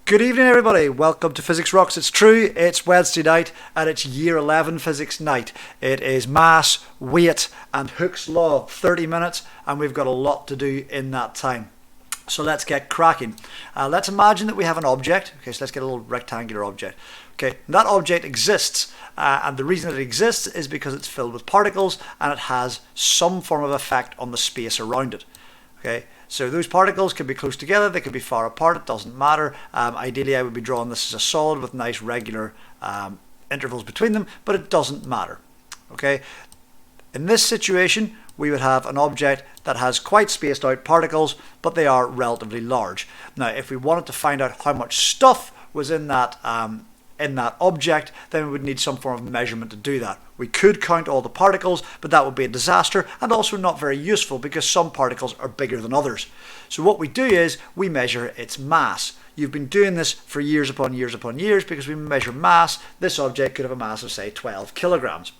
Good evening, everybody. Welcome to Physics Rocks. It's true, it's Wednesday night and it's Year 11 Physics night. It is mass, weight and Hooke's Law, 30 minutes, and we've got a lot to do in that time. So let's get cracking. Let's imagine that we have an object. Okay, so let's get a little rectangular object. Okay, that object exists, and the reason it exists is because it's filled with particles and it has some form of effect on the space around it. Okay. So those particles can be close together, they can be far apart, it doesn't matter. Ideally I would be drawing this as a solid with nice regular intervals between them, but it doesn't matter. Okay. In this situation we would have an object that has quite spaced out particles, but they are relatively large. Now if we wanted to find out how much stuff was in that object, then we would need some form of measurement to do that. We could count all the particles, but that would be a disaster and also not very useful because some particles are bigger than others. So what we do is we measure its mass. You've been doing this for years upon years upon years because we measure mass. This object could have a mass of say 12 kilograms.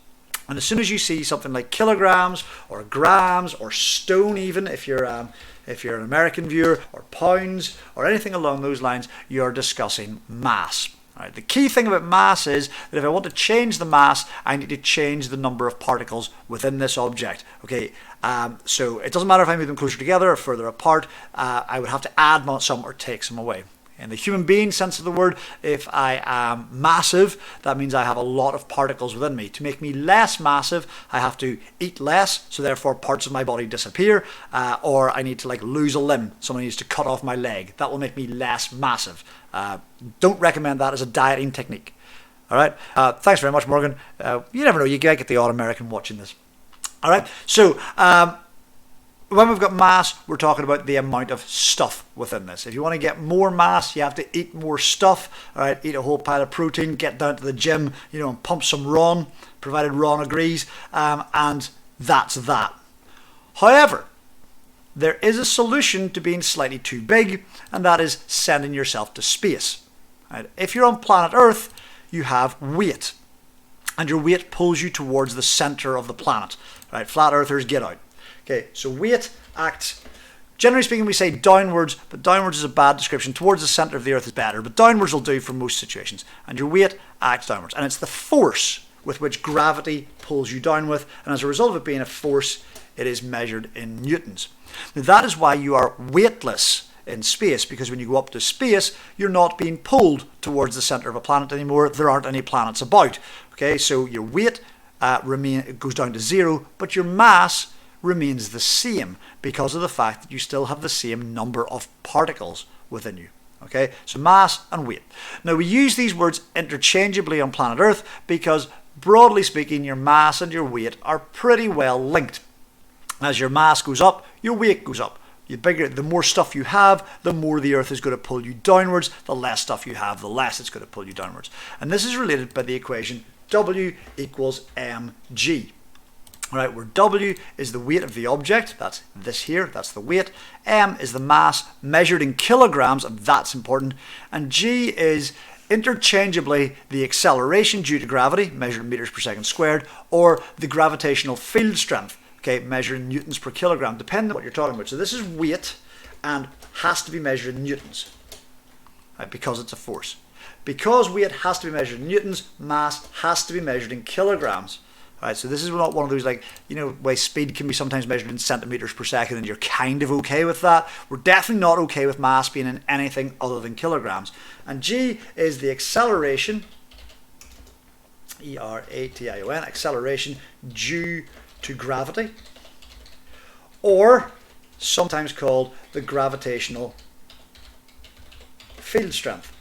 And as soon as you see something like kilograms or grams or stone, even if you're an American viewer, or pounds or anything along those lines, you're discussing mass. Right, the key thing about mass is that if I want to change the mass, I need to change the number of particles within this object. Okay, so it doesn't matter if I move them closer together or further apart. I would have to add some or take some away. In the human being sense of the word, if I am massive, that means I have a lot of particles within me. To make me less massive, I have to eat less, so therefore parts of my body disappear, or I need to lose a limb. Someone needs to cut off my leg. That will make me less massive. Don't recommend that as a dieting technique. All right. Thanks very much, Morgan. You never know. You might get the odd American watching this. All right. So when we've got mass, we're talking about the amount of stuff within this. If you want to get more mass, you have to eat more stuff. All right. Eat a whole pile of protein. Get down to the gym. And pump some Ron, provided Ron agrees. And that's that. However, there is a solution to being slightly too big, and that is sending yourself to space. Right? If you're on planet Earth, you have weight, and your weight pulls you towards the center of the planet. Right? Flat earthers, get out. Okay, so weight acts, generally speaking, we say downwards, but downwards is a bad description. Towards the center of the Earth is better, but downwards will do for most situations. And your weight acts downwards, and it's the force with which gravity pulls you down with, and as a result of it being a force, it is measured in newtons. Now that is why you are weightless in space, because when you go up to space, you're not being pulled towards the center of a planet anymore. There aren't any planets about. Okay, so your weight goes down to zero, but your mass remains the same because of the fact that you still have the same number of particles within you. Okay, so mass and weight. Now we use these words interchangeably on planet Earth because broadly speaking, your mass and your weight are pretty well linked. As your mass goes up, your weight goes up. The more stuff you have, the more the Earth is going to pull you downwards. The less stuff you have, the less it's going to pull you downwards. And this is related by the equation W equals mg. All right, where W is the weight of the object, that's this here, that's the weight. M is the mass measured in kilograms, and that's important. And G is interchangeably the acceleration due to gravity, measured in meters per second squared, or the gravitational field strength. Okay, measured in newtons per kilogram, depending on what you're talking about. So this is weight and has to be measured in newtons, right, because it's a force. Because weight has to be measured in newtons, mass has to be measured in kilograms. Right, so this is not one of those way speed can be sometimes measured in centimeters per second and you're kind of okay with that. We're definitely not okay with mass being in anything other than kilograms. And G is the acceleration, E-R-A-T-I-O-N, acceleration due to gravity, or sometimes called the gravitational field strength.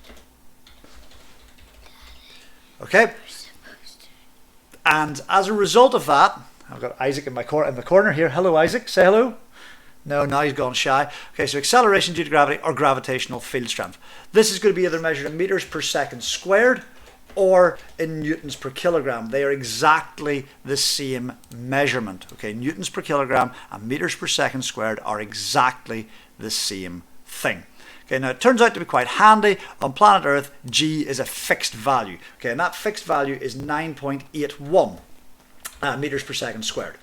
Okay, and as a result of that, I've got Isaac in the corner here. Hello, Isaac. Say hello. No, now he's gone shy. Okay, so acceleration due to gravity or gravitational field strength. This is going to be either measured in meters per second squared or in newtons per kilogram. They are exactly the same measurement. Okay, newtons per kilogram and meters per second squared are exactly the same thing. Okay, now it turns out to be quite handy. On planet Earth, G is a fixed value. Okay, and that fixed value is 9.81 meters per second squared.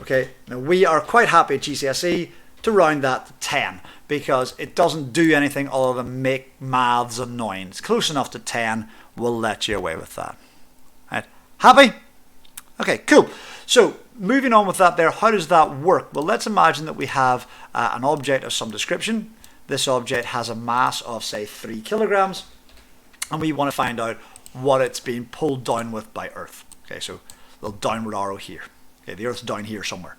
Okay, now we are quite happy at GCSE to round that to 10 because it doesn't do anything other than make maths annoying. It's close enough to 10. We'll let you away with that. Right. Happy? Okay, cool. So moving on with that there, how does that work? Well, let's imagine that we have an object of some description. This object has a mass of, say, 3 kilograms, and we want to find out what it's being pulled down with by Earth. Okay, so a little downward arrow here. Okay, the Earth's down here somewhere.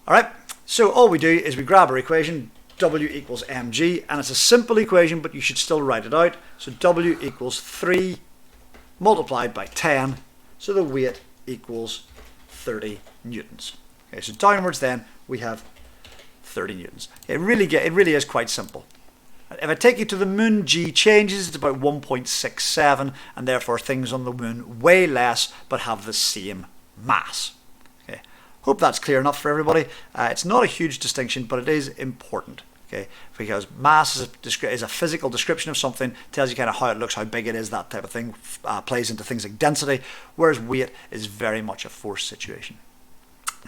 All right, so all we do is we grab our equation, W equals mg, and it's a simple equation, but you should still write it out. So W equals 3 multiplied by 10, so the weight equals 30 newtons. Okay, so downwards then we have 30 newtons. It really is quite simple. If I take you to the moon, G changes, it's about 1.67, and therefore things on the moon weigh less but have the same mass. Okay. Hope that's clear enough for everybody. It's not a huge distinction, but it is important. Okay, because mass is a physical description of something, tells you kind of how it looks, how big it is, that type of thing, plays into things like density, whereas weight is very much a force situation.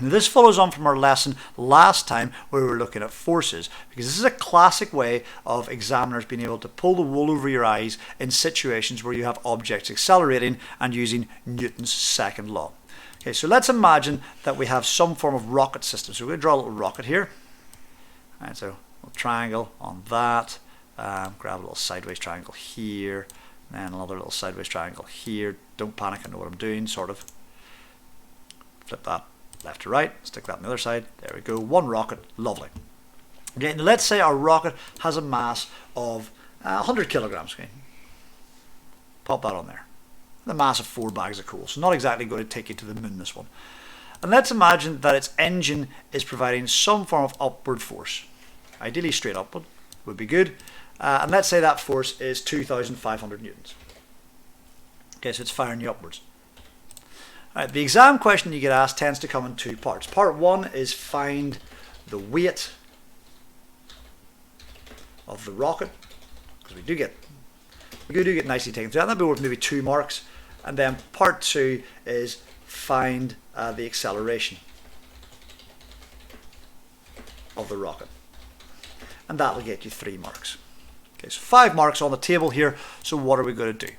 Now, this follows on from our lesson last time where we were looking at forces, because this is a classic way of examiners being able to pull the wool over your eyes in situations where you have objects accelerating and using Newton's second law. Okay, so let's imagine that we have some form of rocket system. So we're going to draw a little rocket here. All right, so a little triangle on that, grab a little sideways triangle here, and then another little sideways triangle here. Don't panic, I know what I'm doing, sort of. Flip that left to right, stick that on the other side. There we go, one rocket, lovely. Okay, now let's say our rocket has a mass of 100 kilograms. Okay, pop that on there. The mass of 4 bags of coal, so not exactly going to take you to the moon, this one. And let's imagine that its engine is providing some form of upward force. Ideally straight upward would be good. And let's say that force is 2,500 newtons. Okay, so it's firing you upwards. All right, the exam question you get asked tends to come in 2 parts. Part 1 is find the weight of the rocket, because we do get nicely taken through that. That'll be worth maybe 2 marks. And then part 2 is find the acceleration of the rocket, and that will get you 3 marks. Okay, so 5 marks on the table here. So what are we going to do?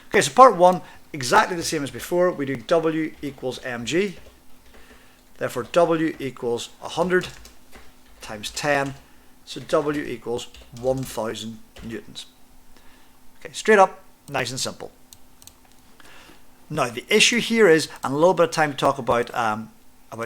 Okay, so part 1, exactly the same as before. We do W equals mg. Therefore W equals 100 times 10. So W equals 1,000 newtons. Okay, straight up, nice and simple. Now the issue here is, and a little bit of time to talk about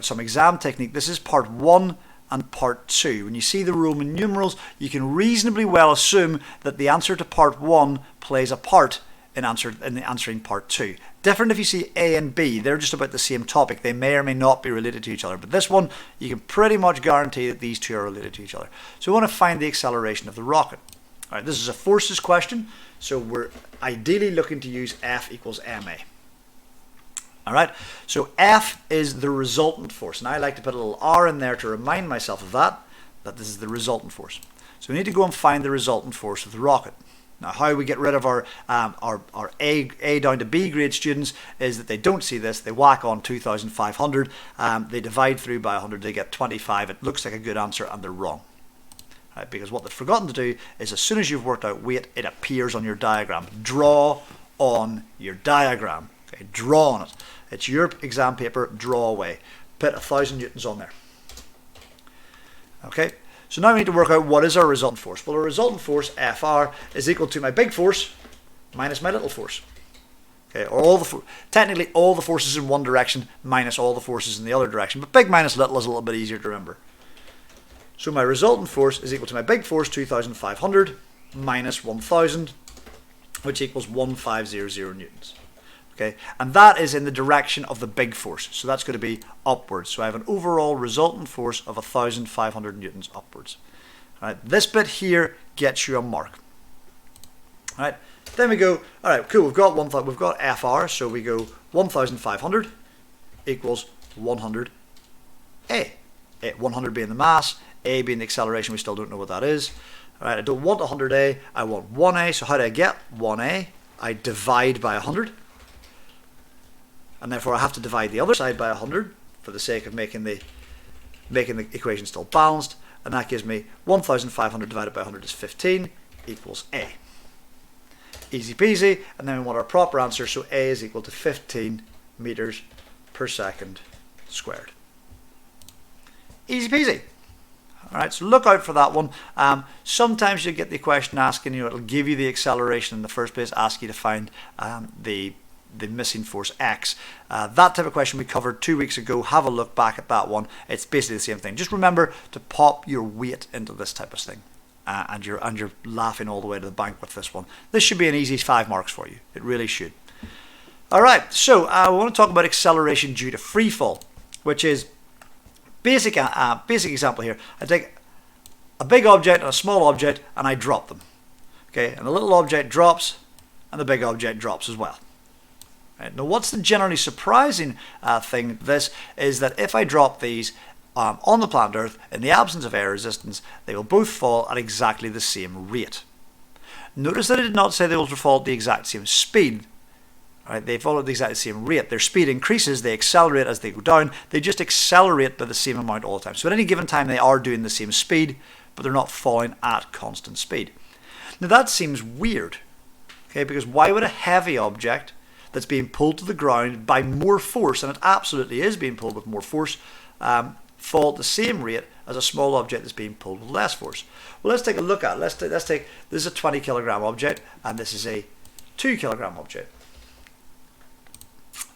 some exam technique. This is part 1 and part 2. When you see the Roman numerals, you can reasonably well assume that the answer to part 1 plays a part in answering part 2. Different if you see A and B, they're just about the same topic. They may or may not be related to each other, but this one, you can pretty much guarantee that these two are related to each other. So we want to find the acceleration of the rocket. All right, this is a forces question, so we're ideally looking to use F equals ma. All right, so F is the resultant force, and I like to put a little R in there to remind myself of that this is the resultant force. So we need to go and find the resultant force of the rocket. Now, how we get rid of our A down to B grade students is that they don't see this, they whack on 2,500, they divide through by 100, they get 25, it looks like a good answer, and they're wrong. Right, because what they've forgotten to do is as soon as you've worked out weight, it appears on your diagram. Draw on your diagram. Okay, draw on it. It's your exam paper, draw away. Put 1,000 newtons on there. Okay, so now we need to work out what is our resultant force. Well, our resultant force, Fr, is equal to my big force minus my little force. Okay, or technically all the forces in one direction minus all the forces in the other direction. But big minus little is a little bit easier to remember. So my resultant force is equal to my big force, 2,500, minus 1,000, which equals 1,500 newtons. Okay, and that is in the direction of the big force, so that's going to be upwards. So I have an overall resultant force of 1,500 newtons upwards. All right, this bit here gets you a mark. All right, then we go. All right, cool. We've got Fr, so we go 1,500 equals 100 A. 100 being the mass, A being the acceleration. We still don't know what that is. All right, I don't want 100A. I want 1A. So how do I get 1A? I divide by 100. And therefore I have to divide the other side by 100 for the sake of making the equation still balanced. and that gives me 1,500 divided by 100 is 15 equals A. Easy peasy, and then we want our proper answer, so A is equal to 15 meters per second squared. Easy peasy. Alright, so look out for that one. Sometimes you get the question asking you, it'll give you the acceleration in the first place, ask you to find the missing force X. That type of question we covered 2 weeks ago. Have a look back at that one. It's basically the same thing. Just remember to pop your weight into this type of thing. And you're laughing all the way to the bank with this one. This should be an easy 5 marks for you. It really should. Alright, so we want to talk about acceleration due to free fall, which is basic example here. I take a big object and a small object and I drop them. Okay, and the little object drops and the big object drops as well. Right. Now what's the generally surprising thing this is that if I drop these on the planet Earth in the absence of air resistance, they will both fall at exactly the same rate. Notice that I did not say they will fall at the exact same speed. Right, they fall at the exact same rate. Their speed increases, they accelerate as they go down. They just accelerate by the same amount all the time. So at any given time they are doing the same speed, but they're not falling at constant speed. Now that seems weird, okay, because why would a heavy object that's being pulled to the ground by more force, and it absolutely is being pulled with more force, fall at the same rate as a small object that's being pulled with less force? Well, let's take a look at it. Let's take this is a 20 kilogram object and this is a 2 kilogram object.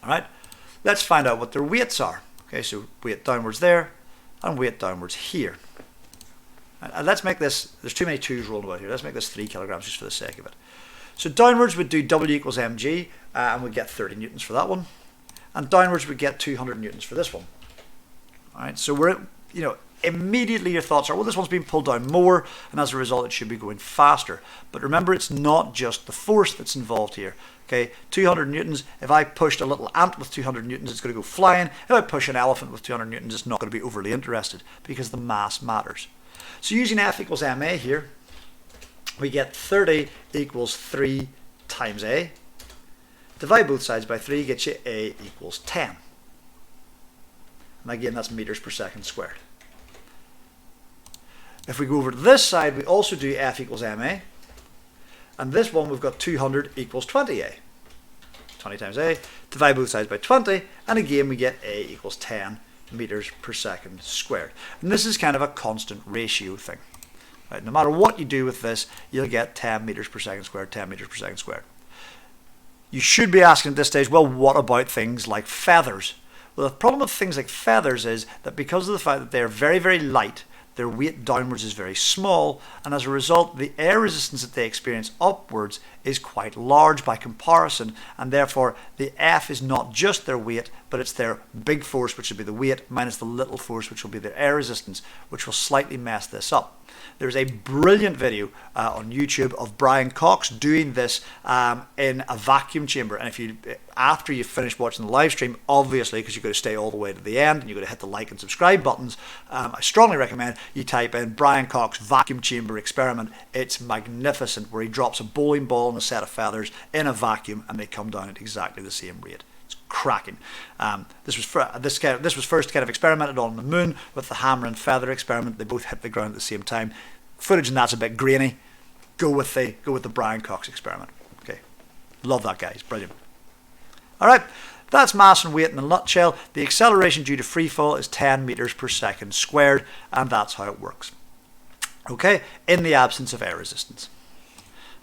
Alright, let's find out what their weights are. Okay, so weight downwards there and weight downwards here. And let's make this, there's too many 2's rolling about here, let's make this 3 kilograms just for the sake of it. So downwards we'd do W equals mg and we'd get 30 newtons for that one. And downwards we'd get 200 newtons for this one. Alright, so we're, immediately your thoughts are, well, this one's being pulled down more and as a result it should be going faster. But remember, it's not just the force that's involved here. Okay, 200 newtons, if I pushed a little ant with 200 newtons, it's going to go flying. If I push an elephant with 200 newtons, it's not going to be overly interested because the mass matters. So using F equals ma here, we get 30 equals 3 times A. Divide both sides by 3 gets you A equals 10. And again, that's meters per second squared. If we go over to this side, we also do F equals ma. And this one we've got 200 equals 20A. 20 times A, divide both sides by 20, and again we get A equals 10 meters per second squared. And this is kind of a constant ratio thing. Right? No matter what you do with this, you'll get 10 meters per second squared, 10 meters per second squared. You should be asking at this stage, well, what about things like feathers? Well, the problem with things like feathers is that because of the fact that they're very, very light, their weight downwards is very small, and as a result the air resistance that they experience upwards is quite large by comparison, and therefore the F is not just their weight, but it's their big force, which will be the weight, minus the little force, which will be their air resistance, which will slightly mess this up. There's a brilliant video on YouTube of Brian Cox doing this in a vacuum chamber, and if you, after you finish watching the live stream, obviously because you've got to stay all the way to the end and you've got to hit the like and subscribe buttons, I strongly recommend you type in Brian Cox vacuum chamber experiment. It's magnificent, where he drops a bowling ball and a set of feathers in a vacuum and they come down at exactly the same rate. Cracking. This was first kind of experimented on the moon with the hammer and feather experiment. They both hit the ground at the same time. Footage and that's a bit grainy. Go with the Brian Cox experiment. Okay, love that guy. He's brilliant. All right, that's mass and weight in a nutshell. The acceleration due to free fall is 10 meters per second squared, and that's how it works. Okay, in the absence of air resistance.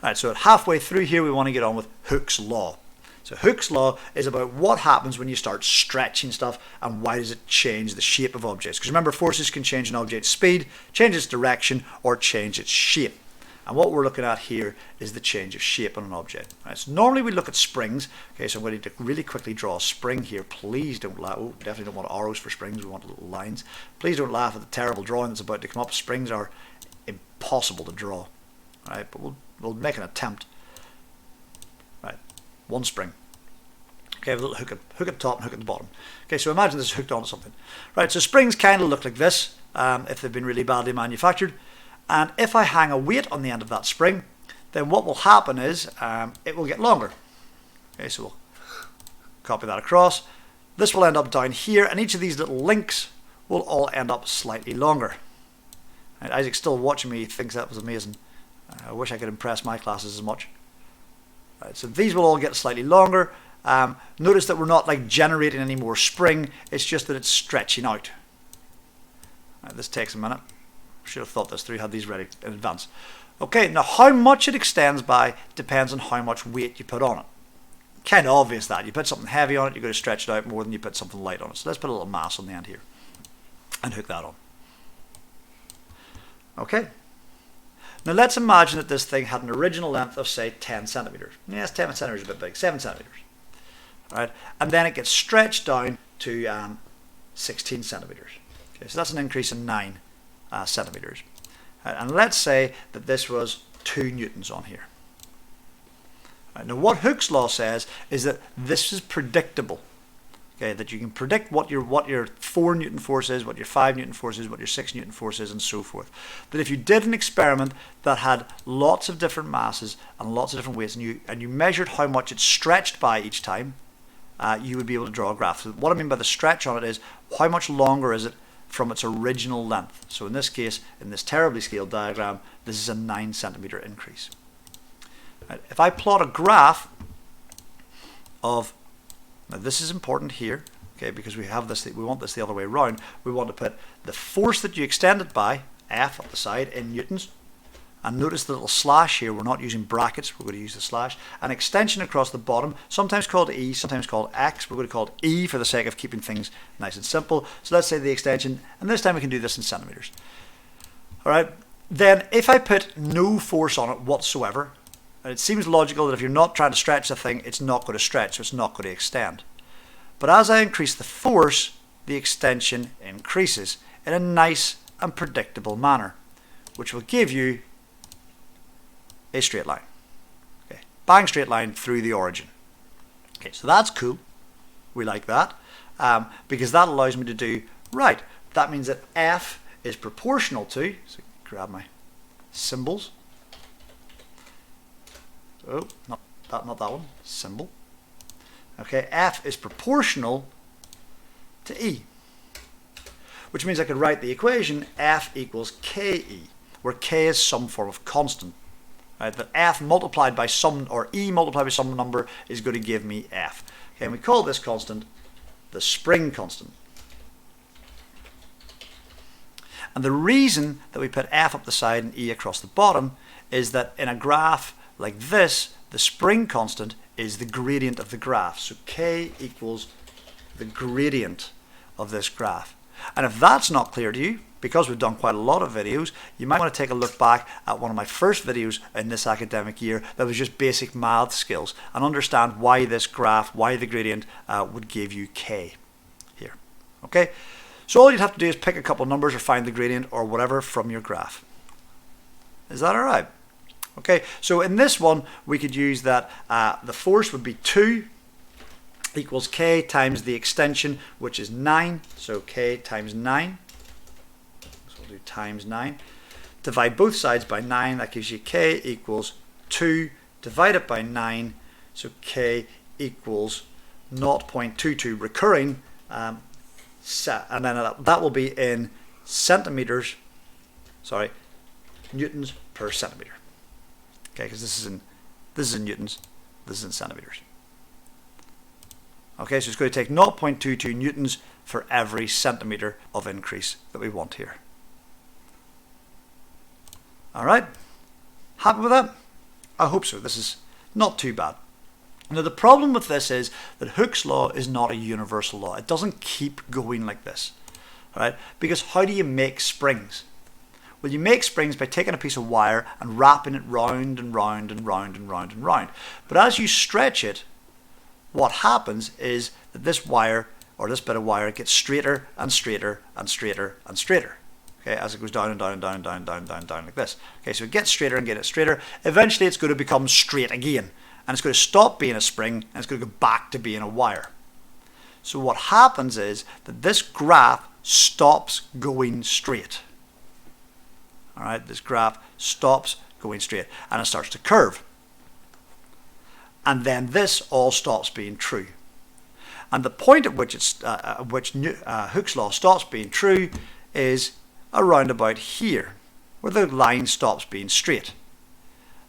All right, so at halfway through here, we want to get on with Hooke's law. So Hooke's law is about what happens when you start stretching stuff and why does it change the shape of objects. Because remember, forces can change an object's speed, change its direction, or change its shape. And what we're looking at here is the change of shape on an object. Right, so normally we look at springs. Okay, so I'm going to really quickly draw a spring here. Please don't laugh. Oh, definitely don't want arrows for springs. We want little lines. Please don't laugh at the terrible drawing that's about to come up. Springs are impossible to draw. Right, but we'll make an attempt. Right, one spring. Okay, a little hook at the top and hook at the bottom. Okay, so imagine this is hooked onto something. Right, so springs kind of look like this if they've been really badly manufactured. And if I hang a weight on the end of that spring, then what will happen is it will get longer. Okay, so we'll copy that across. This will end up down here, and each of these little links will all end up slightly longer. Right, Isaac's still watching me, he thinks that was amazing. I wish I could impress my classes as much. Right, so these will all get slightly longer. Notice that we're not like generating any more spring, it's just that it's stretching out. Right, this takes a minute. Should have thought this through, had these ready in advance. Okay, now how much it extends by depends on how much weight you put on it. Kind of obvious that. You put something heavy on it, you're going to stretch it out more than you put something light on it. So let's put a little mass on the end here and hook that on. Okay. Now let's imagine that this thing had an original length of say 10 centimeters. Yes, 10 centimeters is a bit big, 7 centimeters. Right? And then it gets stretched down to 16 centimeters. Okay, so that's an increase in 9 centimeters. Right, and let's say that this was 2 newtons on here. Right, now what Hooke's law says is that this is predictable. Okay, that you can predict what your 4 Newton force is, what your 5 Newton force is, what your 6 Newton force is, and so forth. That if you did an experiment that had lots of different masses and lots of different weights, and you measured how much it stretched by each time, you would be able to draw a graph. So what I mean by the stretch on it is how much longer is it from its original length. So in this case, in this terribly scaled diagram, this is a 9 centimeter increase. Right, if I plot a graph of, now this is important here, okay, because we want this the other way around. We want to put the force that you extend it by, F up the side, in newtons. And notice the little slash here, we're not using brackets, we're going to use the slash. An extension across the bottom, sometimes called E, sometimes called X. We're going to call it E for the sake of keeping things nice and simple. So let's say the extension, and this time we can do this in centimeters. All right, then if I put no force on it whatsoever, and it seems logical that if you're not trying to stretch the thing, it's not going to stretch, so it's not going to extend. But as I increase the force, the extension increases in a nice and predictable manner, which will give you a straight line. Okay, bang straight line through the origin. Okay, so that's cool. We like that because that allows me to do, right, that means that F is proportional to, so grab my symbols. Oh, not that one, symbol. Okay, F is proportional to E, which means I could write the equation F equals KE, where K is some form of constant. Right, that F multiplied by some, or E multiplied by some number is going to give me F. Okay, and we call this constant the spring constant. And the reason that we put F up the side and E across the bottom is that in a graph like this, the spring constant is the gradient of the graph. So K equals the gradient of this graph. And if that's not clear to you, because we've done quite a lot of videos, you might want to take a look back at one of my first videos in this academic year that was just basic math skills and understand why this graph, why the gradient would give you K here. Okay, so all you'd have to do is pick a couple numbers or find the gradient or whatever from your graph. Is that all right? Okay, so in this one we could use that the force would be 2 equals K times the extension, which is 9, so K times 9. So we'll do times 9. Divide both sides by 9, that gives you K equals 2 divided by 9, so K equals 0.22 recurring, and then that will be in centimeters, sorry, newtons per centimeter. Okay, because this is in newtons, this is in centimeters. Okay, so it's going to take 0.22 newtons for every centimeter of increase that we want here. All right, happy with that? I hope so. This is not too bad. Now the problem with this is that Hooke's law is not a universal law. It doesn't keep going like this, all right? Because how do you make springs? Well, you make springs by taking a piece of wire and wrapping it round and round and round and round and round. But as you stretch it, what happens is that this wire, or this bit of wire, gets straighter and straighter and straighter and straighter. Okay, as it goes down and down and down and down and down and down and down like this. Okay, so it gets straighter and gets straighter. Eventually it's going to become straight again. And it's going to stop being a spring and it's going to go back to being a wire. So what happens is that this graph stops going straight. All right, this graph stops going straight and it starts to curve. And then this all stops being true. And the point at which Hooke's law stops being true is around about here. where the line stops being straight.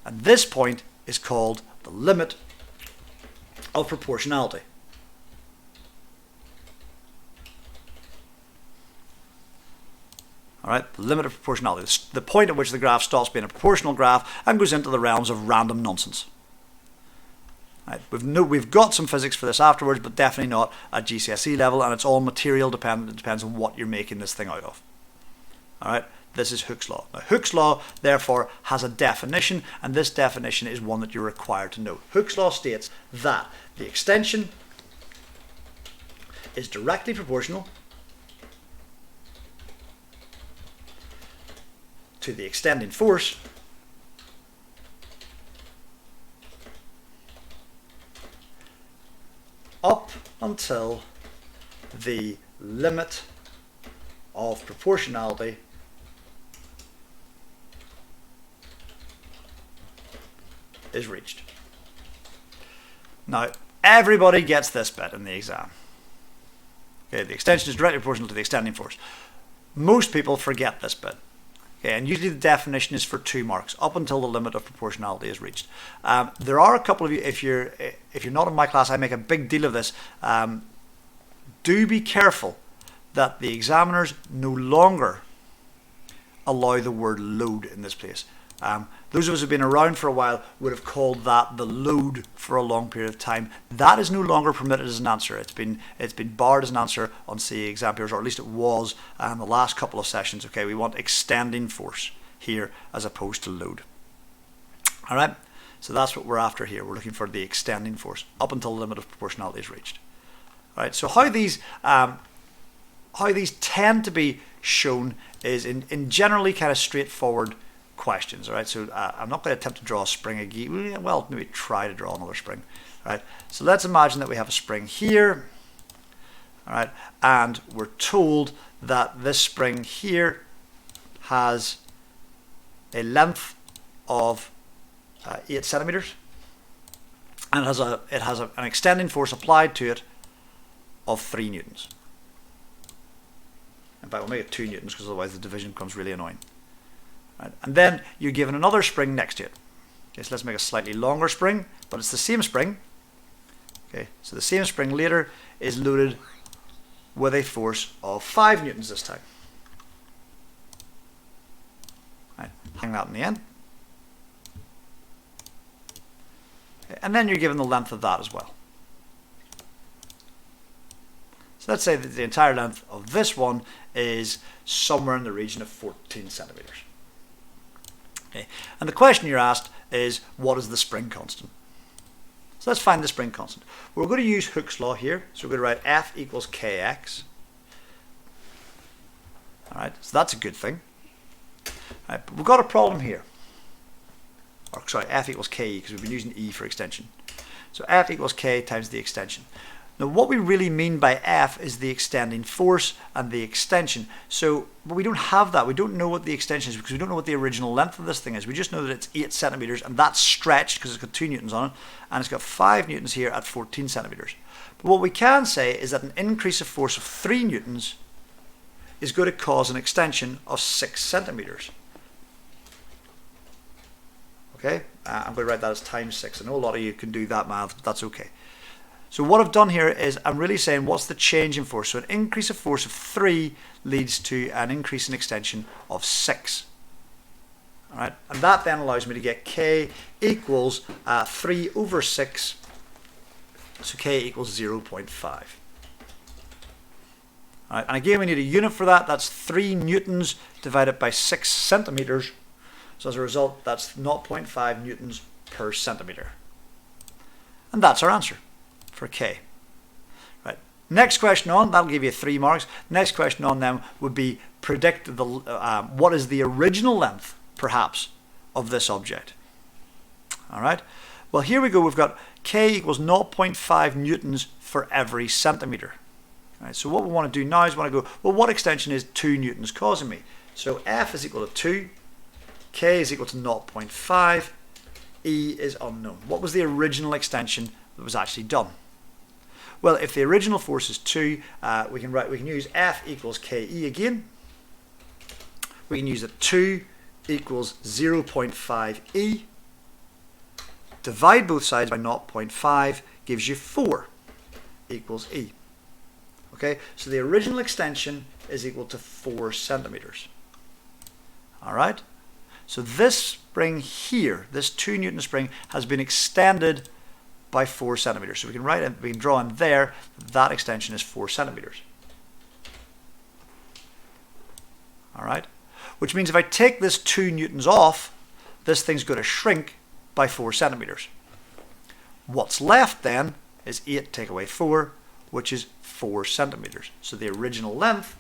And this point is called the limit of proportionality. All right, the limit of proportionality, the point at which the graph stops being a proportional graph and goes into the realms of random nonsense. Right, we've got some physics for this afterwards, but definitely not at GCSE level, and it's all material dependent. It depends on what you're making this thing out of. All right, this is Hooke's law. Now, Hooke's law, therefore, has a definition, and this definition is one that you're required to know. Hooke's law states that the extension is directly proportional to the extending force up until the limit of proportionality is reached. Now, everybody gets this bit in the exam. Okay, the extension is directly proportional to the extending force. Most people forget this bit. Okay, and usually the definition is for 2 marks, up until the limit of proportionality is reached. There are a couple of you, if you're not in my class, I make a big deal of this. Do be careful that the examiners no longer allow the word load in this place. Those of us who have been around for a while would have called that the load for a long period of time. That is no longer permitted as an answer. It's been barred as an answer on CA exam papers, or at least it was in the last couple of sessions. Okay, we want extending force here as opposed to load. All right, so that's what we're after here. We're looking for the extending force up until the limit of proportionality is reached. All right, so how these tend to be shown is in generally kind of straightforward questions. All right, so I'm not going to attempt to draw a spring again. Well, maybe try to draw another spring. All right, so let's imagine that we have a spring here. All right, and we're told that this spring here has a length of 8 centimeters, and it has an extending force applied to it of 3 newtons. In fact, we'll make it 2 newtons because otherwise the division becomes really annoying. Right. And then you're given another spring next to it. Okay, so let's make a slightly longer spring, but it's the same spring. Okay, so the same spring later is loaded with a force of 5 newtons this time. Right. Hang that in the end. Okay. And then you're given the length of that as well. So let's say that the entire length of this one is somewhere in the region of 14 centimeters. Okay. And the question you're asked is, what is the spring constant? So let's find the spring constant. We're going to use Hooke's law here. So we're going to write F equals Kx. All right, so that's a good thing. All right, but we've got a problem here. Or sorry, F equals Ke, because we've been using E for extension. So F equals K times the extension. Now what we really mean by F is the extending force and the extension. But we don't have that. We don't know what the extension is because we don't know what the original length of this thing is. We just know that it's 8 centimeters and that's stretched because it's got 2 newtons on it, and it's got 5 newtons here at 14 centimeters. But what we can say is that an increase of force of 3 newtons is going to cause an extension of 6 centimeters. Okay, I'm going to write that as times 6. I know a lot of you can do that math, but that's okay. So what I've done here is I'm really saying what's the change in force. So an increase of force of 3 leads to an increase in extension of 6. All right, and that then allows me to get K equals 3 over 6. So K equals 0.5. All right, and again we need a unit for that. That's 3 newtons divided by 6 centimeters. So as a result, that's 0.5 newtons per centimeter. And that's our answer for K. Right. Next question on, that'll give you 3 marks. Next question on them would be predict what is the original length, perhaps, of this object. All right. Well, here we go. We've got K equals 0.5 newtons for every centimeter. All right. So what we want to do now is we want to go, well, what extension is 2 newtons causing me? So F is equal to 2. K is equal to 0.5. E is unknown. What was the original extension that was actually done? Well, if the original force is 2, we can use F equals Ke again. We can use that 2 equals 0.5 E. Divide both sides by 0.5 gives you 4 equals E. Okay, so the original extension is equal to 4 centimeters. All right, so this spring here, this 2 Newton spring, has been extended by 4 centimeters. So we can draw in there that extension is 4 centimeters. All right, which means if I take this 2 newtons off, this thing's going to shrink by 4 centimeters. What's left then is 8 take away 4, which is 4 centimeters. So the original length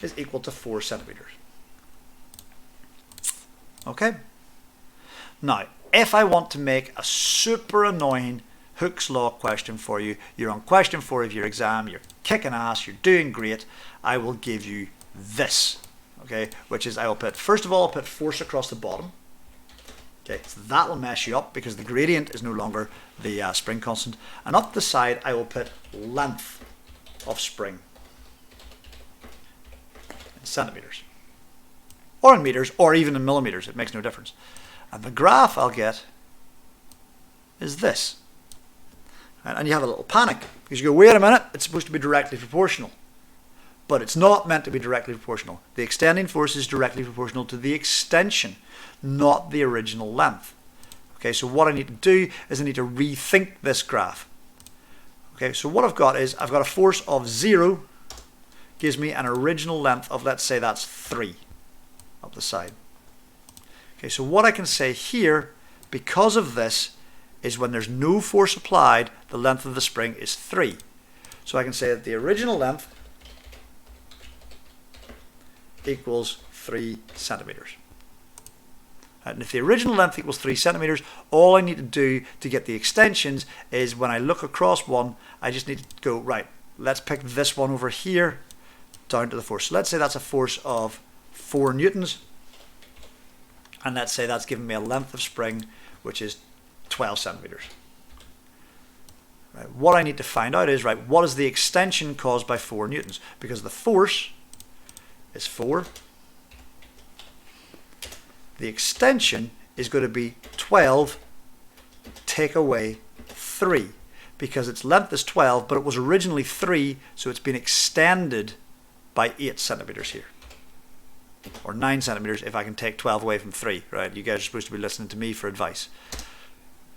is equal to 4 centimeters. Okay. Now, if I want to make a super annoying Hooke's Law question for you, you're on question 4 of your exam, you're kicking ass, you're doing great, I will give you this. Okay, which is I will put, first of all, I'll put force across the bottom. Okay, so that will mess you up because the gradient is no longer the spring constant. And up the side, I will put length of spring in centimeters, or in meters, or even in millimeters. It makes no difference. And the graph I'll get is this. And you have a little panic because you go, wait a minute, it's supposed to be directly proportional. But it's not meant to be directly proportional. The extending force is directly proportional to the extension, not the original length. Okay, so what I need to do is I need to rethink this graph. Okay, so what I've got is I've got a force of 0 gives me an original length of, let's say that's 3 up the side. Okay, so what I can say here, because of this, is when there's no force applied, the length of the spring is 3. So I can say that the original length equals 3 centimeters. And if the original length equals 3 centimeters, all I need to do to get the extensions is when I look across one, I just need to go, right, let's pick this one over here down to the force. So let's say that's a force of 4 newtons. And let's say that's giving me a length of spring, which is 12 centimeters. Right, what I need to find out is, right, what is the extension caused by 4 newtons? Because the force is 4. The extension is going to be 12 take away 3 because its length is 12, but it was originally 3, so it's been extended by 8 centimeters here. Or 9 centimeters if I can take 12 away from 3, right? You guys are supposed to be listening to me for advice.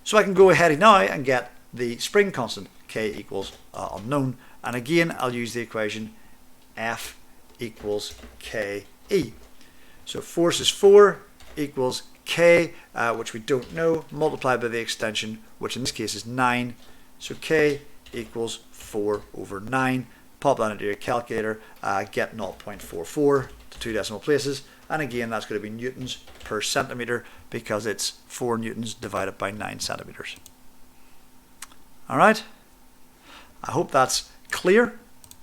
So I can go ahead now and get the spring constant, K equals unknown, and again I'll use the equation F equals KE. So force is 4 equals K, which we don't know, multiplied by the extension, which in this case is 9. So K equals 4 over 9. Pop that into your calculator, get 0.44 to 2 decimal places, and again that's going to be newtons per centimeter because it's 4 newtons divided by 9 centimeters. Alright, I hope that's clear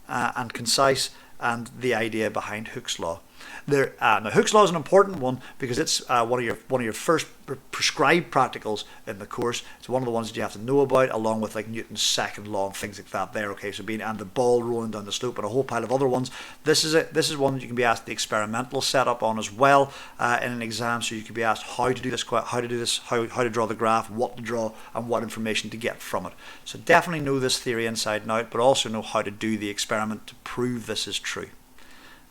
and concise, and the idea behind Hooke's Law. Now Hooke's Law is an important one because it's one of your first prescribed practicals in the course. It's one of the ones that you have to know about, along with like Newton's second law and things like that. There, okay. So and the ball rolling down the slope and a whole pile of other ones. This is one that you can be asked the experimental setup on as well in an exam. So you can be asked how to do this, how to draw the graph, what to draw, and what information to get from it. So definitely know this theory inside and out, but also know how to do the experiment to prove this is true.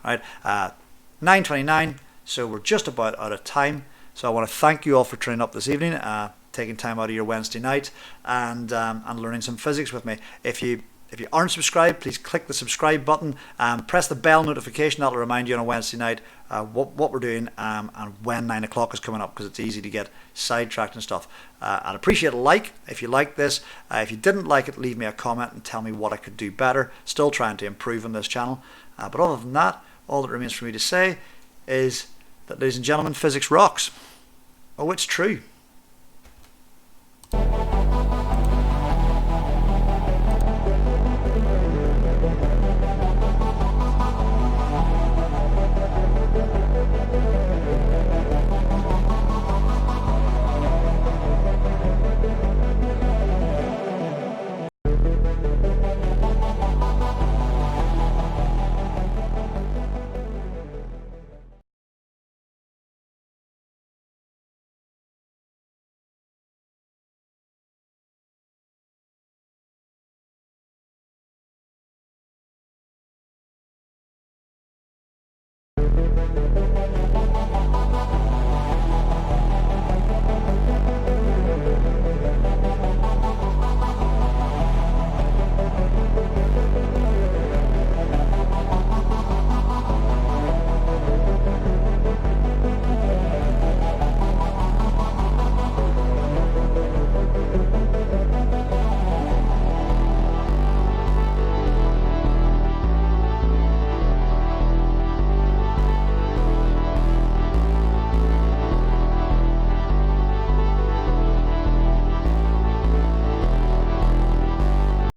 All right. 9:29, so we're just about out of time. So I want to thank you all for turning up this evening, taking time out of your Wednesday night, and learning some physics with me. If you aren't subscribed, please click the subscribe button and press the bell notification. That'll remind you on a Wednesday night what we're doing and when 9 o'clock is coming up, because it's easy to get sidetracked and stuff. I'd appreciate a like if you like this. If you didn't like it, leave me a comment and tell me what I could do better. Still trying to improve on this channel. But other than that, all that remains for me to say is that, ladies and gentlemen, physics rocks. Oh, it's true.